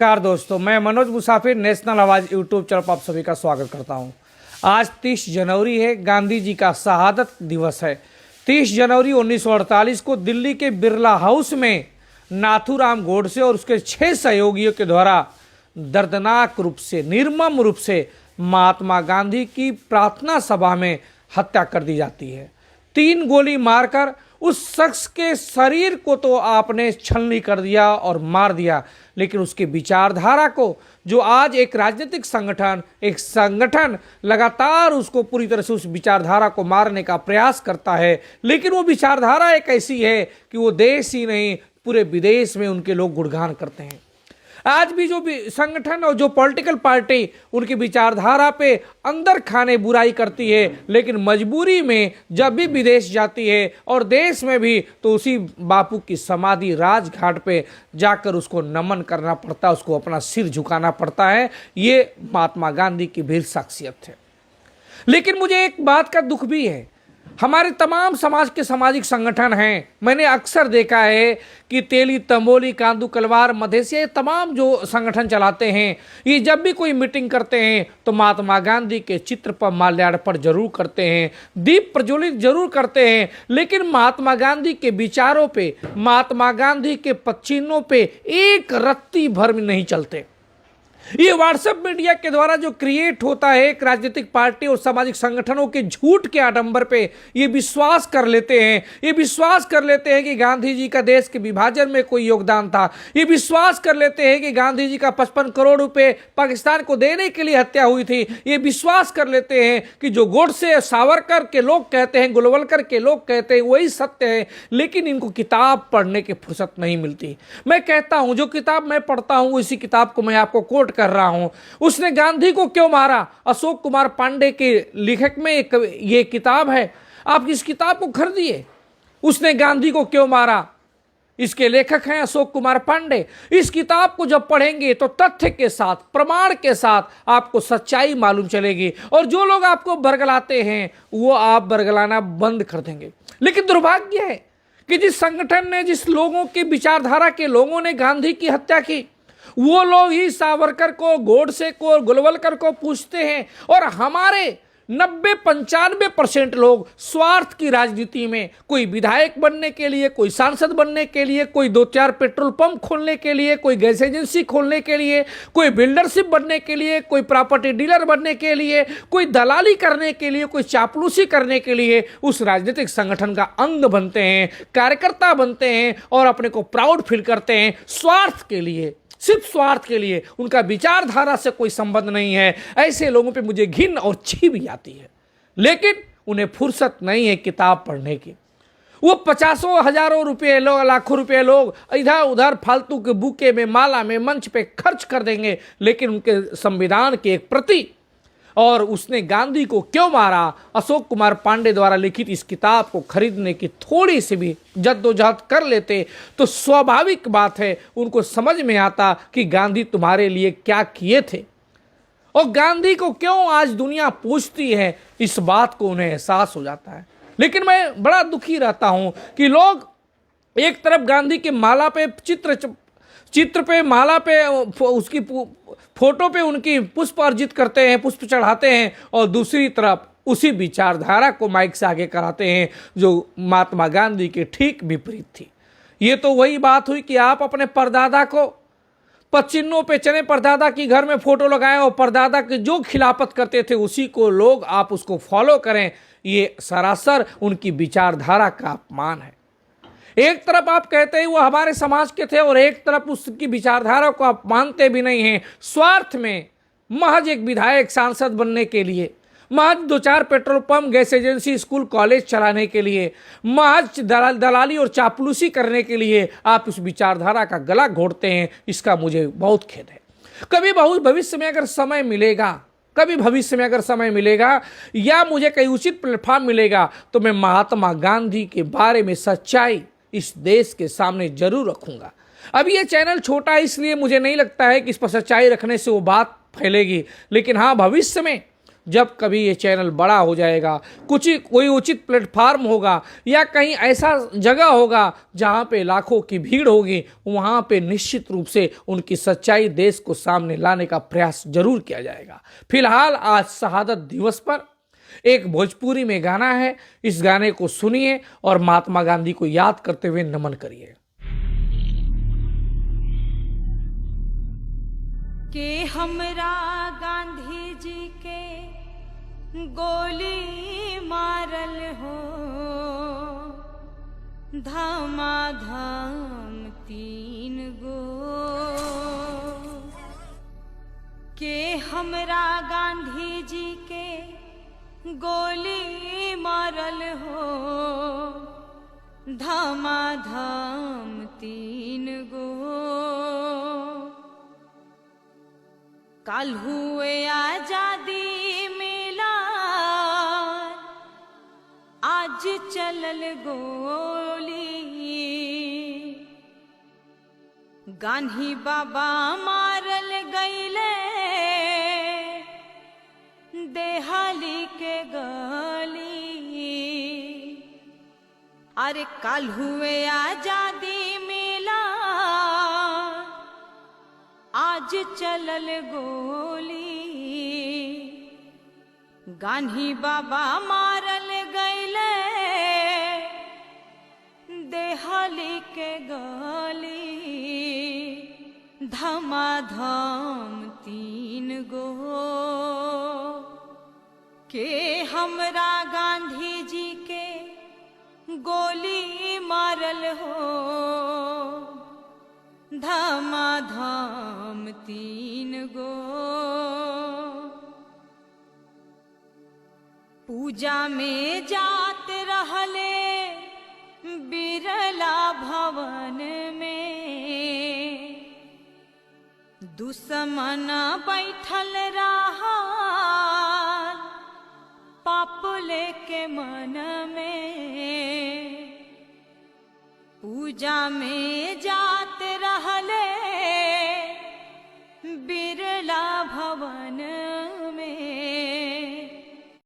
नमस्कार दोस्तों, मैं मनोज मुसाफिर नेशनल आवाज यूट्यूब चैनल पर आप सभी का स्वागत करता हूं। आज 30 जनवरी है, गांधी जी का शहादत दिवस है। 30 जनवरी 1948 को दिल्ली के बिरला हाउस में नाथूराम गोडसे और उसके 6 सहयोगियों के द्वारा दर्दनाक रूप से, निर्मम रूप से महात्मा गांधी की प्रार्थना सभा में हत्या कर दी जाती है। 3 गोली मारकर उस शख्स के शरीर को तो आपने छलनी कर दिया और मार दिया, लेकिन उसके विचारधारा को, जो आज एक राजनीतिक संगठन लगातार उसको पूरी तरह से उस विचारधारा को मारने का प्रयास करता है, लेकिन वो विचारधारा एक ऐसी है कि वो देश ही नहीं पूरे विदेश में उनके लोग गुणगान करते हैं। आज भी जो भी संगठन और जो पॉलिटिकल पार्टी उनकी विचारधारा पे अंदर खाने बुराई करती है, लेकिन मजबूरी में जब भी विदेश जाती है और देश में भी, तो उसी बापू की समाधि राजघाट पे जाकर उसको नमन करना पड़ता है, उसको अपना सिर झुकाना पड़ता है। ये महात्मा गांधी की वीर शख्सियत है। लेकिन मुझे एक बात का दुख भी है, हमारे तमाम समाज के सामाजिक संगठन हैं, मैंने अक्सर देखा है कि तेली, तंबोली, कांदू, कलवार, मधेसिया, ये तमाम जो संगठन चलाते हैं, ये जब भी कोई मीटिंग करते हैं तो महात्मा गांधी के चित्र पर माल्यार्पण जरूर करते हैं, दीप प्रज्वलित जरूर करते हैं, लेकिन महात्मा गांधी के विचारों पे, महात्मा गांधी के पदचिन्हों पे एक रत्ती भर में नहीं चलते। ये व्हाट्सएप मीडिया के द्वारा जो क्रिएट होता है, एक राजनीतिक पार्टी और सामाजिक संगठनों के झूठ के आडंबर पे ये विश्वास कर लेते हैं कि गांधी जी का देश के विभाजन में कोई योगदान था। ये विश्वास कर लेते हैं कि गांधी जी का 55 करोड़ रुपए पाकिस्तान को देने के लिए हत्या हुई थी। ये विश्वास कर लेते हैं कि जो गोडसे, सावरकर के लोग कहते हैं, गोलवलकर के लोग कहते हैं, वही सत्य है। लेकिन इनको किताब पढ़ने की फुर्सत नहीं मिलती। मैं कहता हूं, जो किताब मैं पढ़ता हूं, इसी किताब को मैं आपको कोट कर रहा हूं। उसने गांधी को क्यों मारा, अशोक कुमार पांडे के लेखक में ये किताब है, आप इस किताब को खरीदिए। उसने गांधी को क्यों मारा, इसके लेखक हैं अशोक कुमार पांडे। इस किताब को जब पढ़ेंगे तो तथ्य के साथ, प्रमाण के साथ आपको सच्चाई मालूम चलेगी, और जो लोग आपको बरगलाते हैं वो आप बरगलाना बंद कर देंगे। लेकिन दुर्भाग्य है कि जिस संगठन ने, जिस लोगों की विचारधारा के लोगों ने गांधी की हत्या की, वो लोग ही सावरकर को, गोडसे को, गोलवलकर को पूछते हैं। और हमारे 90-95% लोग स्वार्थ की राजनीति में, कोई विधायक बनने के लिए, कोई सांसद बनने के लिए, कोई 2-4 पेट्रोल पंप खोलने के लिए, कोई गैस एजेंसी खोलने के लिए, कोई बिल्डरशिप बनने के लिए, कोई प्रॉपर्टी डीलर बनने के लिए, कोई दलाली करने के लिए, कोई चापलूसी करने के लिए उस राजनीतिक संगठन का अंग बनते हैं, कार्यकर्ता बनते हैं और अपने को प्राउड फील करते हैं। स्वार्थ के लिए, सिर्फ स्वार्थ के लिए, उनका विचारधारा से कोई संबंध नहीं है। ऐसे लोगों पे मुझे घिन और छी भी आती है, लेकिन उन्हें फुर्सत नहीं है किताब पढ़ने की। वो 50 हजारों रुपये लोग, लाखों रुपये लोग इधर उधर फालतू के बुके में, माला में, मंच पे खर्च कर देंगे, लेकिन उनके संविधान के एक प्रति और उसने गांधी को क्यों मारा, अशोक कुमार पांडे द्वारा लिखित इस किताब को खरीदने की थोड़ी सी भी जद्दोजहद कर लेते तो स्वाभाविक बात है उनको समझ में आता कि गांधी तुम्हारे लिए क्या किए थे और गांधी को क्यों आज दुनिया पूछती है। इस बात को उन्हें एहसास हो जाता है। लेकिन मैं बड़ा दुखी रहता हूं कि लोग एक तरफ गांधी के माला पे चित्र पे, माला पे, उसकी फोटो पे उनकी पुष्प अर्जित करते हैं, पुष्प चढ़ाते हैं, और दूसरी तरफ उसी विचारधारा को माइक से आगे कराते हैं जो महात्मा गांधी के ठीक विपरीत थी। ये तो वही बात हुई कि आप अपने परदादा को पदचिन्हों पे चले, परदादा की घर में फोटो लगाएं और परदादा के जो खिलाफत करते थे उसी को लोग, आप उसको फॉलो करें। ये सरासर उनकी विचारधारा का अपमान है। एक तरफ आप कहते हैं वो हमारे समाज के थे और एक तरफ उसकी विचारधारा को आप मानते भी नहीं हैं। स्वार्थ में, महज एक विधायक, सांसद बनने के लिए, महज 2-4 petrol pump, gas agency, school, college चलाने के लिए, महज दलाली और चापलूसी करने के लिए आप उस विचारधारा का गला घोटते हैं। इसका मुझे बहुत खेद है। कभी भविष्य में अगर समय मिलेगा या मुझे कहीं उचित प्लेटफॉर्म मिलेगा तो मैं महात्मा गांधी के बारे में सच्चाई इस देश के सामने जरूर रखूंगा। अब ये चैनल छोटा है, इसलिए मुझे नहीं लगता है कि इस पर सच्चाई रखने से वो बात फैलेगी। लेकिन हाँ, भविष्य में जब कभी ये चैनल बड़ा हो जाएगा, कोई उचित प्लेटफार्म होगा या कहीं ऐसा जगह होगा जहां पे लाखों की भीड़ होगी, वहां पे निश्चित रूप से उनकी सच्चाई देश को सामने लाने का प्रयास जरूर किया जाएगा। फिलहाल आज शहादत दिवस पर एक भोजपुरी में गाना है, इस गाने को सुनिए और महात्मा गांधी को याद करते हुए नमन करिए। के हमरा गांधी जी के गोली मारल हो, धमाधम 3 गो। के हमरा गांधी जी के गोली मारल हो, धमाधम 3 गो। कल हुए आजादी मिला, आज चलल गोली। गांधी बाबा मारल गईले, देहाली के गली। अरे कल हुए आजादी मिला, आज चलल गोली। गांधी बाबा मारल गईले, देहाली के गली। धमाधम 3 गो। के हमरा गांधी जी के गोली मारल हो, धमाधम 3 गो। पूजा में जात रहले बिरला भवन में, दुश्मन बैठल रहा पाप लेके मन में। पूजा में जा